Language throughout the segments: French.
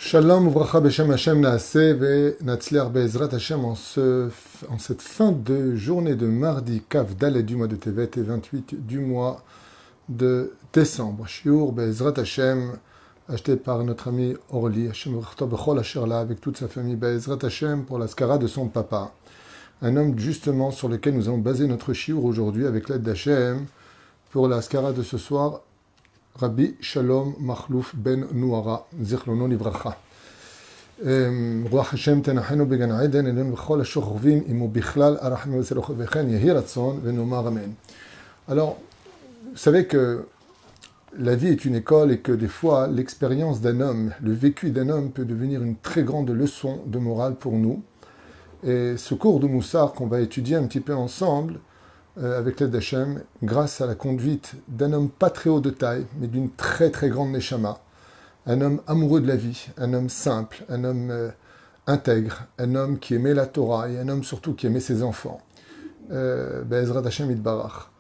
Shalom uvracha b'shem Hashem naaseh ve'natzliach be'ezrat Hashem en cette fin de journée de mardi, Kaf Dalet du mois de Tevet et 28 du mois de décembre. Shiur be'ezrat Hashem, acheté par notre ami Orly, Hashem uvrachto b'chol asher la, avec toute sa famille, be'ezrat Hashem pour la skara de son papa. Un homme justement sur lequel nous allons baser notre shiur aujourd'hui avec l'aide d'Hashem pour la skara de ce soir. Rabbi Shalom Machlouf ben Nouara, Zichrono Livracha. רוח השם תנחנו בגן עדן, עלינו בכל השוכבים, עמו בכלל, הרחמים וצלוחו וכן, יהי רצון ונאמר אמן. Alors, vous savez que la vie est une école et que des fois, l'expérience d'un homme, le vécu d'un homme peut devenir une très grande leçon de morale pour nous. Et ce cours de Moussar qu'on va étudier un petit peu ensemble, avec l'aide d'Hachem, grâce à la conduite d'un homme pas très haut de taille, mais d'une très très grande neshama, un homme amoureux de la vie, un homme simple, un homme intègre, un homme qui aimait la Torah et un homme surtout qui aimait ses enfants. Be'ezrat Hashem Yitbarach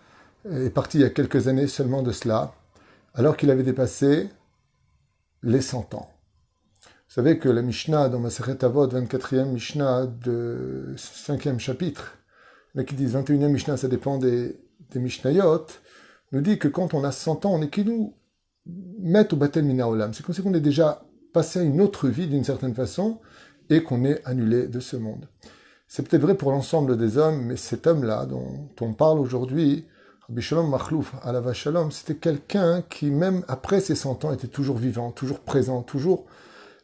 est parti il y a quelques années seulement de cela, alors qu'il avait dépassé les 100 ans. Vous savez que la Mishnah dans Masechet Avot, 24e Mishnah de 5e chapitre, mais qui disent 21e Mishnah, ça dépend des Mishnayot, nous dit que quand on a 100 ans, on est qui nous met au Batel Mina Olam. C'est comme si on est déjà passé à une autre vie d'une certaine façon et qu'on est annulé de ce monde. C'est peut-être vrai pour l'ensemble des hommes, mais cet homme-là dont on parle aujourd'hui, Rabbi Shalom Machlouf, Alava Shalom, c'était quelqu'un qui, même après ses 100 ans, était toujours vivant, toujours présent, toujours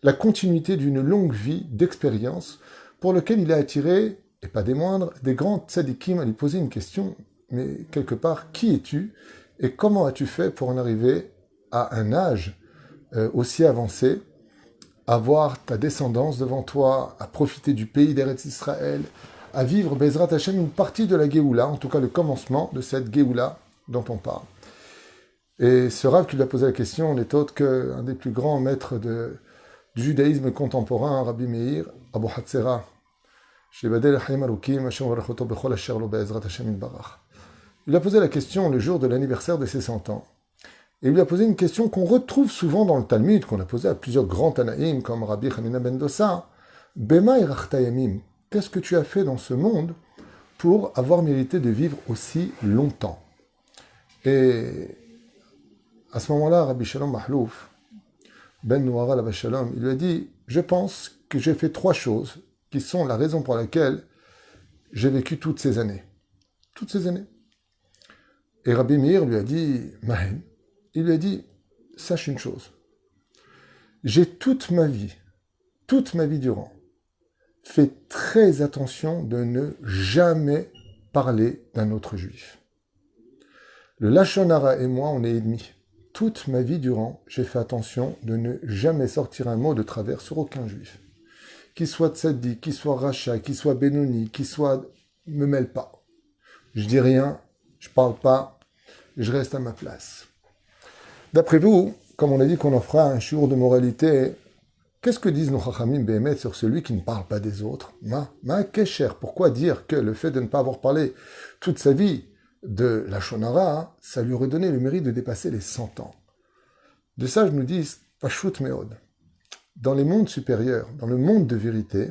la continuité d'une longue vie d'expérience pour lequel il a attiré, et pas des moindres, des grands tzadikim à lui poser une question, mais quelque part, qui es-tu et comment as-tu fait pour en arriver à un âge aussi avancé, à voir ta descendance devant toi, à profiter du pays d'Eretz Israël, à vivre Bezrat Hashem une partie de la Géoula, en tout cas le commencement de cette Géoula dont on parle. Et ce Rav qui lui a posé la question n'est autre qu'un des plus grands maîtres du judaïsme contemporain, Rabbi Meir Abu Hatzera. Il lui a posé la question le jour de l'anniversaire de ses 100 ans. Et il lui a posé une question qu'on retrouve souvent dans le Talmud, qu'on a posé à plusieurs grands Tanaïm, comme Rabbi Hanina ben Dossa. Bema irachtaïamim, qu'est-ce que tu as fait dans ce monde pour avoir mérité de vivre aussi longtemps? Et à ce moment-là, Rabbi Shalom Mahlouf, ben Nouara Alava Shalom, il lui a dit, je pense que j'ai fait 3 choses qui sont la raison pour laquelle j'ai vécu toutes ces années. Toutes ces années. Et Rabbi Meir lui a dit, Mahen, il lui a dit, sache une chose, j'ai toute ma vie durant, fait très attention de ne jamais parler d'un autre juif. Le Lachon Hara et moi, on est ennemis. Toute ma vie durant, j'ai fait attention de ne jamais sortir un mot de travers sur aucun juif. Qu'il soit tzaddik, qu'il soit racha, qu'il soit benoni, qu'il soit... me mêle pas. Je dis rien, je parle pas, je reste à ma place. D'après vous, comme on a dit qu'on en fera un shiur de moralité, qu'est-ce que disent nos chachamim béhémet sur celui qui ne parle pas des autres? Ma kesher, pourquoi dire que le fait de ne pas avoir parlé toute sa vie de la shonara, ça lui aurait donné le mérite de dépasser les 100 ans? De ça, je nous dis, pashut meod. Dans les mondes supérieurs, dans le monde de vérité,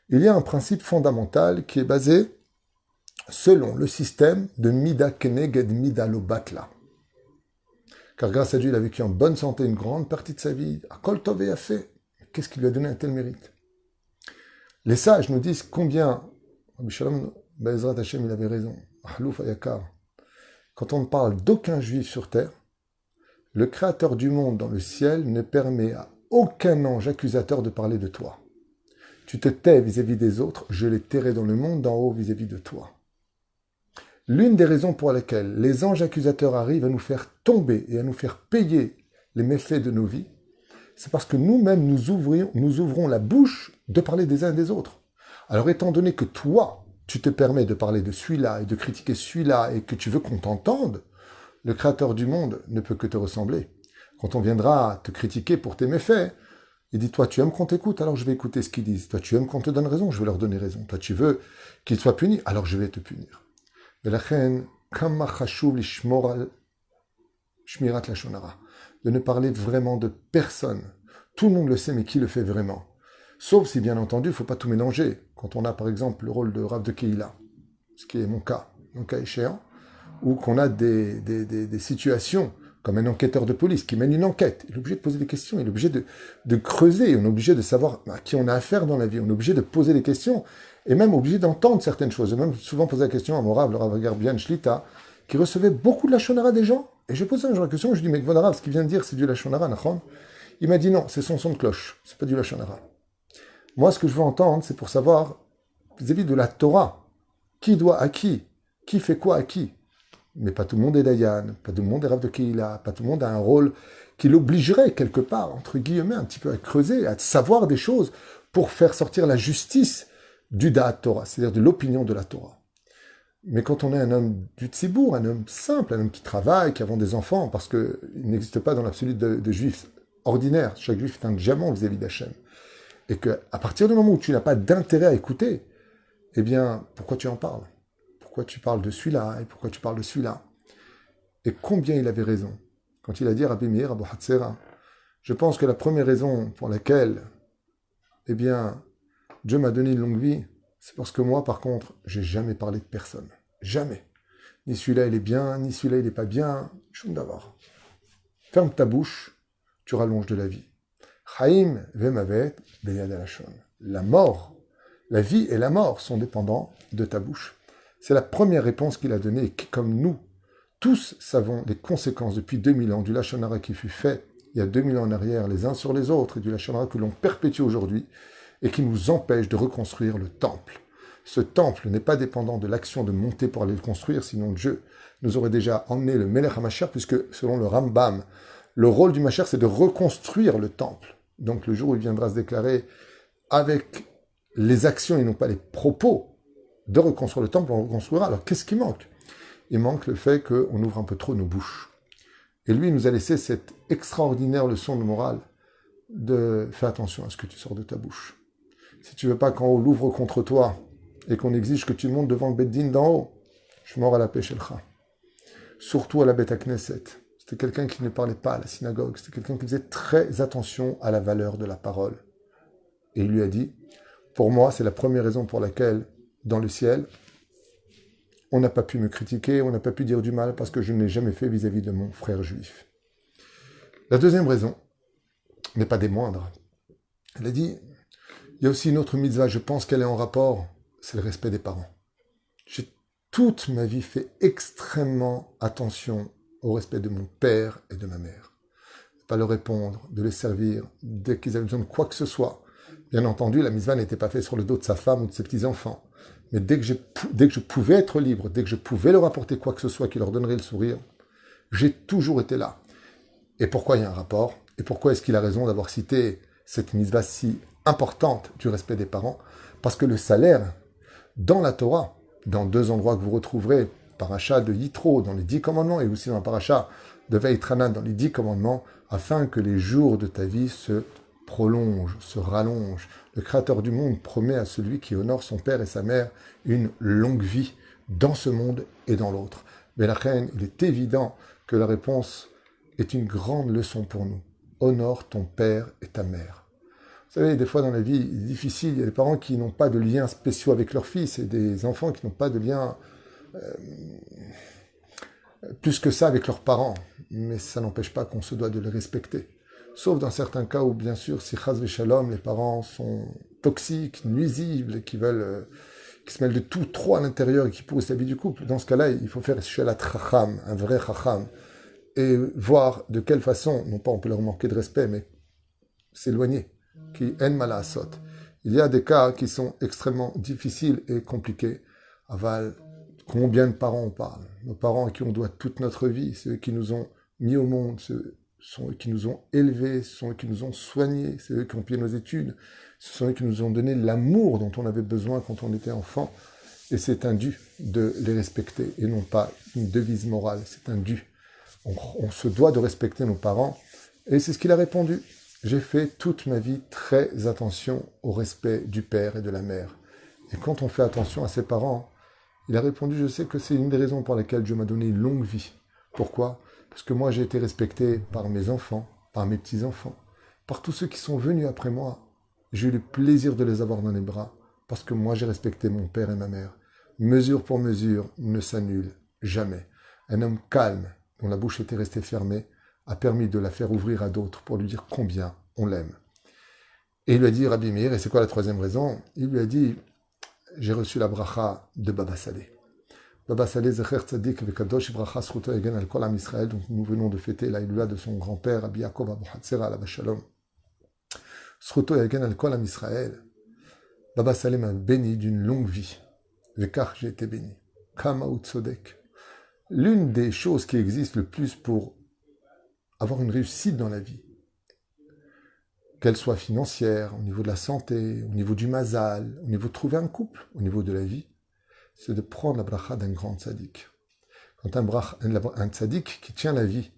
il y a un principe fondamental qui est basé selon le système de Mida Keneged Mida Lobatla. Car grâce à Dieu, il a vécu en bonne santé une grande partie de sa vie. Akol Tov a fait. Qu'est-ce qui lui a donné un tel mérite? Les sages nous disent combien, Rabbi Shalom Be'ezrat Hashem, il avait raison, Ahlouf Ayakar, quand on ne parle d'aucun juif sur terre, le Créateur du monde dans le ciel ne permet à aucun ange accusateur de parler de toi. Tu te tais vis-à-vis des autres, je les tairai dans le monde d'en haut vis-à-vis de toi. L'une des raisons pour lesquelles les anges accusateurs arrivent à nous faire tomber et à nous faire payer les méfaits de nos vies, c'est parce que nous-mêmes nous ouvrons la bouche de parler des uns et des autres. Alors étant donné que toi, tu te permets de parler de celui-là et de critiquer celui-là et que tu veux qu'on t'entende, le Créateur du monde ne peut que te ressembler. Quand on viendra te critiquer pour tes méfaits, il dit, toi tu aimes qu'on t'écoute, alors je vais écouter ce qu'ils disent. Toi tu aimes qu'on te donne raison, je vais leur donner raison. Toi tu veux qu'ils soient punis, alors je vais te punir. De ne parler vraiment de personne. Tout le monde le sait, mais qui le fait vraiment? Sauf si, bien entendu, il ne faut pas tout mélanger. Quand on a, par exemple, le rôle de Rav de Kehila, ce qui est mon cas échéant, ou qu'on a des situations comme un enquêteur de police qui mène une enquête. Il est obligé de poser des questions, il est obligé de creuser, on est obligé de savoir à qui on a affaire dans la vie, on est obligé de poser des questions, et même obligé d'entendre certaines choses. J'ai même souvent posé la question à mon Rav, le Rav Garbian Shlita, qui recevait beaucoup de la shonara des gens, et je posais un jour la question, je dis, mais Rav, ce qu'il vient de dire, c'est du lachonara, nachon? Il m'a dit non, c'est son son de cloche, c'est pas du lachonara. Moi, ce que je veux entendre, c'est pour savoir, vis-à-vis de la Torah, qui doit à qui fait quoi à qui. Mais pas tout le monde est Dayan, pas tout le monde est Rav de Kehila, pas tout le monde a un rôle qui l'obligerait quelque part, entre guillemets, un petit peu à creuser, à savoir des choses pour faire sortir la justice du Da'at Torah, c'est-à-dire de l'opinion de la Torah. Mais quand on est un homme du Tzibour, un homme simple, un homme qui travaille, qui a des enfants, parce qu'il n'existe pas dans l'absolu de juifs ordinaires, chaque juif est un diamant vis-à-vis d'Hachem, et qu'à partir du moment où tu n'as pas d'intérêt à écouter, eh bien, pourquoi tu en parles? Pourquoi tu parles de celui-là et pourquoi tu parles de celui-là? Et combien il avait raison quand il a dit Rabbi Meir, Abu Hatzera. Je pense que la première raison pour laquelle, eh bien, Dieu m'a donné une longue vie, c'est parce que moi, par contre, j'ai jamais parlé de personne. Jamais. Ni celui-là, il est bien, ni celui-là, il n'est pas bien. Choum d'avoir. Ferme ta bouche, tu rallonges de la vie. Chaim vemavet beyad alashon. La mort, la vie et la mort sont dépendants de ta bouche. C'est la première réponse qu'il a donnée, et qui, comme nous, tous savons les conséquences depuis 2000 ans du Lachon Hara qui fut fait il y a 2000 ans en arrière, les uns sur les autres, et du Lachon Hara que l'on perpétue aujourd'hui, et qui nous empêche de reconstruire le temple. Ce temple n'est pas dépendant de l'action de monter pour aller le construire, sinon Dieu nous aurait déjà emmené le Melech HaMashiach, puisque selon le Rambam, le rôle du Mashiach, c'est de reconstruire le temple. Donc le jour où il viendra se déclarer avec les actions et non pas les propos, de reconstruire le temple, on reconstruira. Alors, qu'est-ce qui manque? Il manque le fait qu'on ouvre un peu trop nos bouches. Et lui, il nous a laissé cette extraordinaire leçon de morale de fais attention à ce que tu sors de ta bouche. Si tu veux pas qu'en haut l'ouvre contre toi et qu'on exige que tu montes devant le Beddin d'en haut, je suis mort à la pêche Elcha. Surtout à la Beth Knesset. C'était quelqu'un qui ne parlait pas à la synagogue. C'était quelqu'un qui faisait très attention à la valeur de la parole. Et il lui a dit, pour moi, c'est la première raison pour laquelle dans le ciel, on n'a pas pu me critiquer, on n'a pas pu dire du mal, parce que je ne l'ai jamais fait vis-à-vis de mon frère juif. La deuxième raison n'est pas des moindres. Elle a dit, il y a aussi une autre mitzvah, je pense qu'elle est en rapport, c'est le respect des parents. J'ai toute ma vie fait extrêmement attention au respect de mon père et de ma mère. De ne pas leur répondre, de les servir, dès qu'ils avaient besoin de quoi que ce soit. Bien entendu, la mitzvah n'était pas faite sur le dos de sa femme ou de ses petits-enfants. Mais dès que je pouvais être libre, dès que je pouvais leur apporter quoi que ce soit qui leur donnerait le sourire, j'ai toujours été là. Et pourquoi il y a un rapport? Et pourquoi est-ce qu'il a raison d'avoir cité cette mitzvah si importante du respect des parents? Parce que le salaire, dans la Torah, dans deux endroits que vous retrouverez, paracha de Yitro, dans les 10 commandements, et aussi dans la paracha de Veitranan, dans les 10 commandements, afin que les jours de ta vie se prolongent, se rallongent. Le Créateur du monde promet à celui qui honore son père et sa mère une longue vie dans ce monde et dans l'autre. Mais la reine, il est évident que la réponse est une grande leçon pour nous. Honore ton père et ta mère. Vous savez, des fois dans la vie difficile, il y a des parents qui n'ont pas de liens spéciaux avec leurs fils et des enfants qui n'ont pas de liens plus que ça avec leurs parents. Mais ça n'empêche pas qu'on se doit de les respecter. Sauf dans certains cas où, bien sûr, si chas v'shalom, les parents sont toxiques, nuisibles, qui se mêlent de tout trop à l'intérieur et qui pourrissent la vie du couple. Dans ce cas-là, il faut faire shalat chacham, un vrai chacham, et voir de quelle façon, non pas on peut leur manquer de respect, mais s'éloigner, qui en malasot. Il y a des cas qui sont extrêmement difficiles et compliqués. Aval, combien de parents on parle? Nos parents à qui on doit toute notre vie, ceux qui nous ont mis au monde, ceux qui nous ont élevés, ce sont eux qui nous ont soignés, c'est eux qui ont payé nos études, ce sont eux qui nous ont donné l'amour dont on avait besoin quand on était enfant, et c'est un dû de les respecter, et non pas une devise morale, c'est un dû. On se doit de respecter nos parents, et c'est ce qu'il a répondu. J'ai fait toute ma vie très attention au respect du père et de la mère. Et quand on fait attention à ses parents, il a répondu, je sais que c'est une des raisons pour lesquelles Dieu m'a donné une longue vie. Pourquoi ? Parce que moi, j'ai été respecté par mes enfants, par mes petits-enfants, par tous ceux qui sont venus après moi. J'ai eu le plaisir de les avoir dans les bras, parce que moi j'ai respecté mon père et ma mère. Mesure pour mesure ne s'annule jamais. Un homme calme, dont la bouche était restée fermée, a permis de la faire ouvrir à d'autres pour lui dire combien on l'aime. Et il lui a dit, Rabbi Meir, et c'est quoi la troisième raison? Il lui a dit, j'ai reçu la bracha de Baba Saleh. Baba Saleh, Zecher Tzadik, Vekadosh, Bracha, Sruto, Egen, Al Kol Am Israël. Donc nous venons de fêter la Ilula de son grand-père, Rabbi Yaakov Abu Hatzera, Alav Shalom. Sruto, Egen, Al Kol Am Israël. Baba Saleh m'a béni d'une longue vie. Vekar, j'ai été béni. Kama Utzodek. L'une des choses qui existent le plus pour avoir une réussite dans la vie, qu'elle soit financière, au niveau de la santé, au niveau du mazal, au niveau de trouver un couple, au niveau de la vie, c'est de prendre la bracha d'un grand tzaddik. Quand un tzaddik qui tient la vie.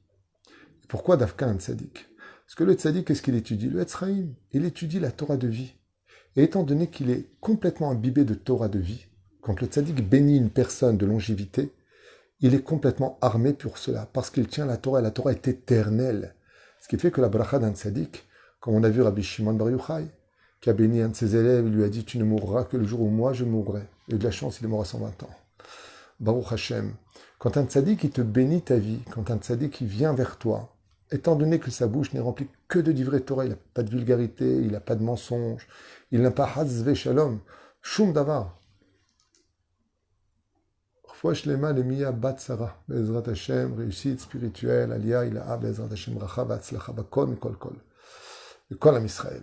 Pourquoi Dafka un tzaddik? Parce que le tzaddik, qu'est-ce qu'il étudie? Le Etzraïm, il étudie la Torah de vie. Et étant donné qu'il est complètement imbibé de Torah de vie, quand le tzaddik bénit une personne de longévité, il est complètement armé pour cela, parce qu'il tient la Torah, et la Torah est éternelle. Ce qui fait que la bracha d'un tzaddik, comme on a vu Rabbi Shimon Bar Yochai, qui a béni un de ses élèves, il lui a dit « Tu ne mourras que le jour où moi je mourrai ». Il a eu de la chance, il est mort à 120 ans. Baruch Hashem. Quand un tzaddik, il te bénit ta vie, quand un tzaddik, il vient vers toi, étant donné que sa bouche n'est remplie que de divrei Torah, il n'a pas de vulgarité, il n'a pas de mensonge, il n'a pas hazve shalom, shum davar. Shlema lemia bat Sarah, Bezrat Hashem, réussite spirituelle, Aliyah, Ilaha, Bezrat Hashem, Bracha, Vatzlacha, Bakol, Mikol Kol. Le Kol Am Israël.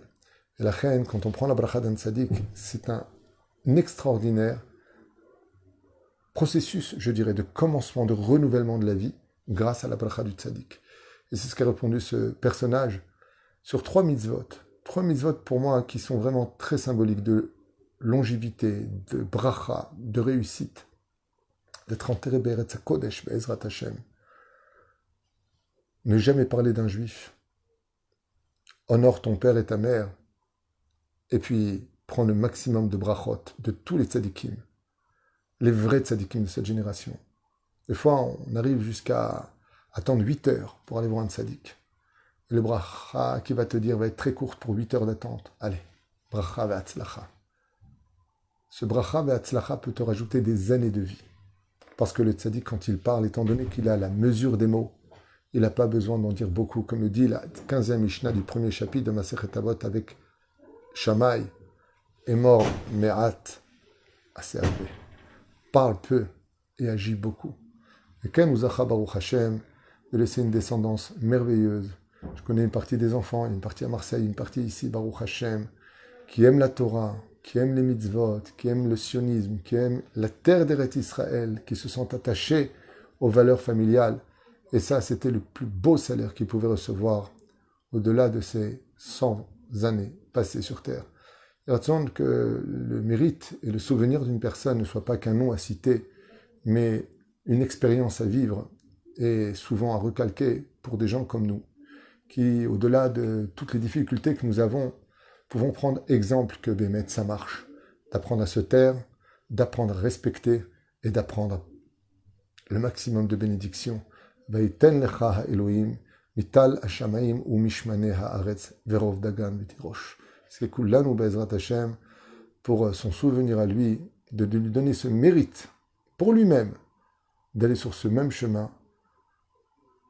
Et la reine, quand on prend la bracha d'un tzaddik, c'est un extraordinaire processus, je dirais, de commencement, de renouvellement de la vie, grâce à la bracha du tzaddik. Et c'est ce qu'a répondu ce personnage sur 3 mitzvot. 3 mitzvot pour moi qui sont vraiment très symboliques de longévité, de bracha, de réussite. D'être enterré Be'eretz HaKodesh, Be'ezrat Hashem. Ne jamais parler d'un juif. Honore ton père et ta mère. Et puis, prends le maximum de brachot de tous les tzadikim. Les vrais tzadikim de cette génération. Des fois, on arrive jusqu'à attendre 8 heures pour aller voir un tzadik. Et le bracha qui va te dire va être très court pour 8 heures d'attente. Allez, bracha ve'atzlacha. Ce bracha ve'atzlacha peut te rajouter des années de vie. Parce que le tzaddik, quand il parle, étant donné qu'il a la mesure des mots, il n'a pas besoin d'en dire beaucoup. Comme le dit la 15e Mishnah du premier chapitre de Masechet Avot avec Shammai, est mort, me'at, assez élevé. Parle peu et agit beaucoup. Et Ken Uzacha Baruch Hashem, de laisser une descendance merveilleuse. Je connais une partie des enfants, une partie à Marseille, une partie ici, Baruch Hashem, qui aime la Torah, qui aiment les mitzvot, qui aiment le sionisme, qui aiment la terre d'Eretz Israël, qui se sont attachés aux valeurs familiales. Et ça, c'était le plus beau salaire qu'ils pouvaient recevoir au-delà de ces 100 années passées sur terre. Il attend que le mérite et le souvenir d'une personne ne soit pas qu'un nom à citer, mais une expérience à vivre et souvent à recalquer pour des gens comme nous, qui, au-delà de toutes les difficultés que nous avons, pouvons prendre exemple que Bémet, ça marche. D'apprendre à se taire, d'apprendre à respecter et d'apprendre le maximum de bénédictions. Vaïten lecha Elohim, mital hashamaim ou mishmane haaretz, verov dagan vitirosh. C'est que là, nous, Bezrat Hashem, pour son souvenir à lui, de lui donner ce mérite pour lui-même, d'aller sur ce même chemin.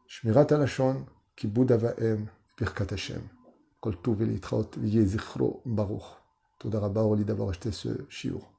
Shmirat alashon, kibud avaem, birkat Hashem. Kol tov et litraot, v'yeh zichro baruch. Toda rabba, Oli, d'avoir acheté ce shiur.